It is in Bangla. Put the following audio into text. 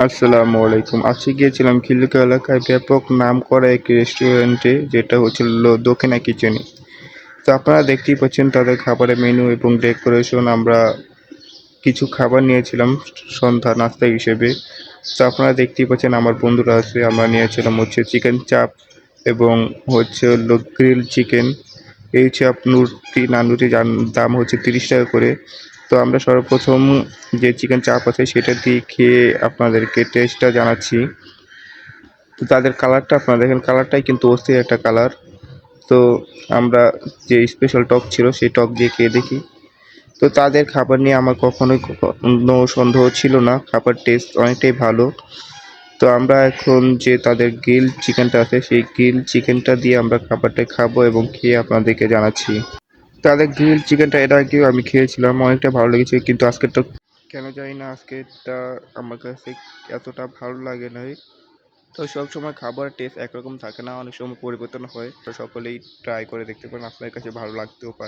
আসসালামু আলাইকুম। আজকে গিয়েছিলাম খিলগাঁও এলাকায় ব্যাপক নামকরা একটি রেস্টুরেন্টে, যেটা হচ্ছিল দক্ষিণা কিচেনে। তো আপনারা দেখতেই পাচ্ছেন তাদের খাবারের মেনু এবং ডেকোরেশন। আমরা কিছু খাবার নিয়েছিলাম সন্ধ্যা নাস্তা হিসেবে। তো আপনারা দেখতেই পাচ্ছেন আমার বন্ধুরা আছে, আমরা নিয়েছিলাম হচ্ছে চিকেন চাপ এবং হচ্ছে হলো গ্রিল চিকেন। এই চাপ নানুটি যার দাম হচ্ছে 30 টাকা করে। তো আমরা সর্বপ্রথম যে চিকেন চাপ আছে সেটা দিয়ে খেয়ে আপনাদেরকে টেস্টটা জানাচ্ছি। তো তাদের কালারটা আপনারা দেখেন, কালারটাই কিন্তু অস্থির একটা কালার। তো আমরা যে স্পেশাল টক ছিল সেই টক দিয়ে খেয়ে দেখি। তো তাদের খাবার নিয়ে আমার কখনোই কোনো সন্দেহ ছিল না, খাবার টেস্ট অনেকটাই ভালো। তো আমরা এখন যে তাদের গ্রিল চিকেনটা আছে সেই গ্রিল চিকেনটা দিয়ে আমরা খাবারটা খাবো এবং খেয়ে আপনাদেরকে জানাচ্ছি। তাদের গ্রিল চিকেনটা এর আগেও আমি খেয়েছিলাম, অনেকটা ভালো লেগেছে, কিন্তু আজকেরটা কেন জানি না আজকেরটা আমার কাছে এতটা ভালো লাগে নাই। তো সবসময় খাবারের টেস্ট একরকম থাকে না, অনেক সময় পরিবর্তন হয়। তো সকলেই ট্রাই করে দেখতে পারেন, আপনার কাছে ভালো লাগতেও পারে।